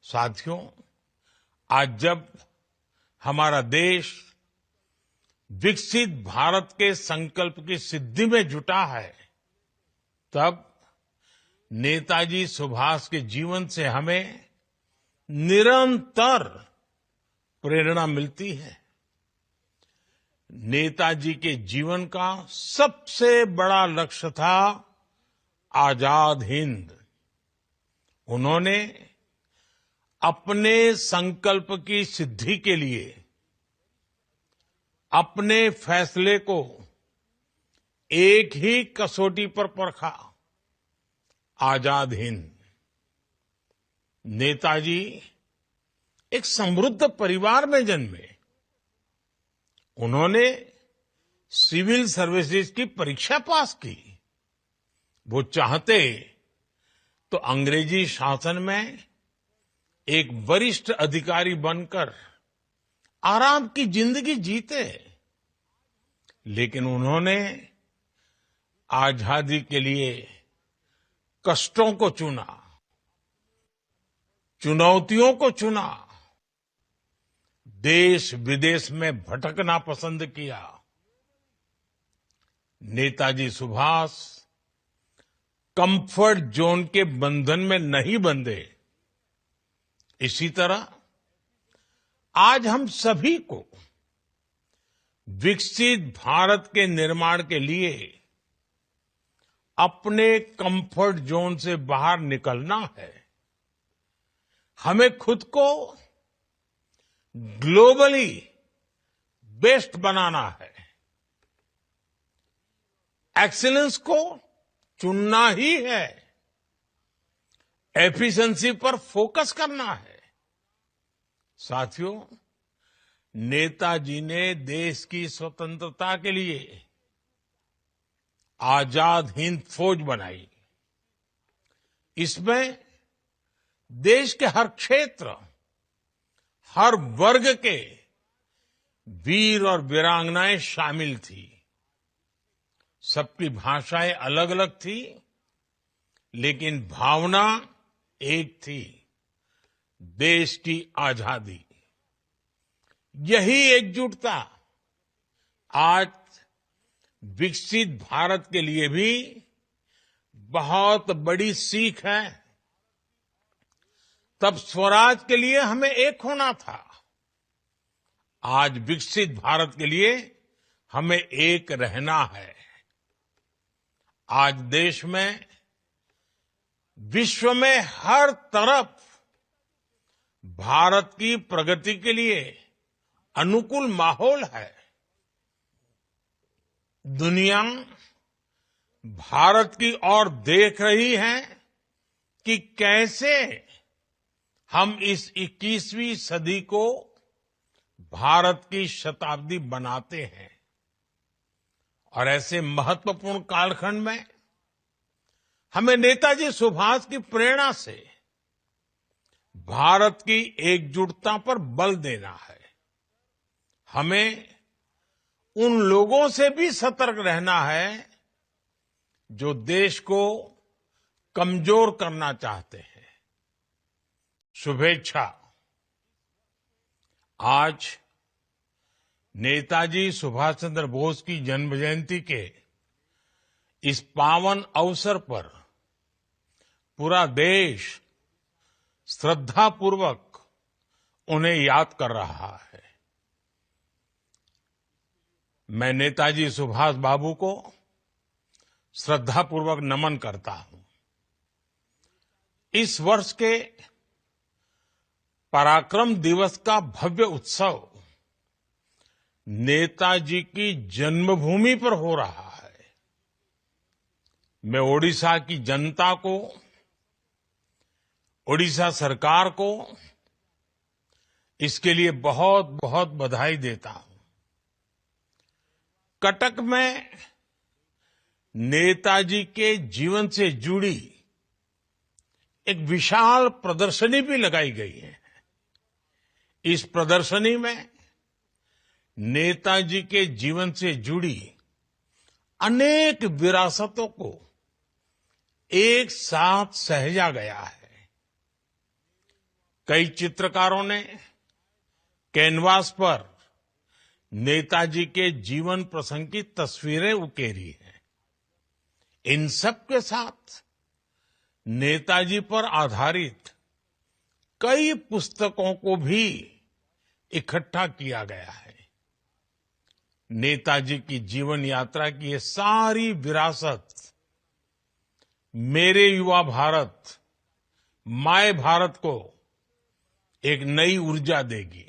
साथियों, आज जब हमारा देश विकसित भारत के संकल्प की सिद्धि में जुटा है, तब नेताजी सुभाष के जीवन से हमें निरंतर प्रेरणा मिलती है। नेताजी के जीवन का सबसे बड़ा लक्ष्य था आजाद हिंद। उन्होंने अपने संकल्प की सिद्धि के लिए अपने फैसले को एक ही कसौटी पर परखा, आजाद हिंद। नेताजी एक समृद्ध परिवार में जन्मे। उन्होंने सिविल सर्विसेज की परीक्षा पास की। वो चाहते तो अंग्रेजी शासन में एक वरिष्ठ अधिकारी बनकर आराम की जिंदगी जीते, लेकिन उन्होंने आजादी के लिए कष्टों को चुना, चुनौतियों को चुना, देश विदेश में भटकना पसंद किया। नेताजी सुभाष कंफर्ट जोन के बंधन में नहीं बंधे। इसी तरह आज हम सभी को विकसित भारत के निर्माण के लिए अपने कंफर्ट जोन से बाहर निकलना है। हमें खुद को ग्लोबली बेस्ट बनाना है। एक्सीलेंस को चुनना ही है। एफिशिएंसी पर फोकस करना है। साथियों, नेताजी ने देश की स्वतंत्रता के लिए आजाद हिंद फौज बनाई। इसमें देश के हर क्षेत्र, हर वर्ग के वीर और वीरांगनाएं शामिल थी। सबकी भाषाएं अलग अलग थी, लेकिन भावना एक थी, देश की आजादी। यही एकजुटता आज विकसित भारत के लिए भी बहुत बड़ी सीख है। तब स्वराज के लिए हमें एक होना था। आज विकसित भारत के लिए हमें एक रहना है। आज देश में, विश्व में हर तरफ भारत की प्रगति के लिए अनुकूल माहौल है। दुनिया भारत की ओर देख रही है कि कैसे हम इस 21वीं सदी को भारत की शताब्दी बनाते हैं। और ऐसे महत्वपूर्ण कालखंड में हमें नेताजी सुभाष की प्रेरणा से भारत की एकजुटता पर बल देना है। हमें उन लोगों से भी सतर्क रहना है जो देश को कमजोर करना चाहते हैं। शुभेच्छा। आज नेताजी सुभाष चंद्र बोस की जन्म जयंती के इस पावन अवसर पर पूरा देश श्रद्धापूर्वक उन्हें याद कर रहा है। मैं नेताजी सुभाष बाबू को श्रद्धापूर्वक नमन करता हूं। इस वर्ष के पराक्रम दिवस का भव्य उत्सव नेताजी की जन्मभूमि पर हो रहा है। मैं ओडिशा की जनता को, ओडिशा सरकार को इसके लिए बहुत बहुत बधाई देता हूं। कटक में नेताजी के जीवन से जुड़ी एक विशाल प्रदर्शनी भी लगाई गई है। इस प्रदर्शनी में नेताजी के जीवन से जुड़ी अनेक विरासतों को एक साथ सहेजा गया है। कई चित्रकारों ने कैनवास पर नेताजी के जीवन प्रसंग की तस्वीरें उकेरी हैं। इन सब के साथ नेताजी पर आधारित कई पुस्तकों को भी इकट्ठा किया गया है। नेताजी की जीवन यात्रा की ये सारी विरासत मेरे युवा भारत, माय भारत को एक नई ऊर्जा देगी।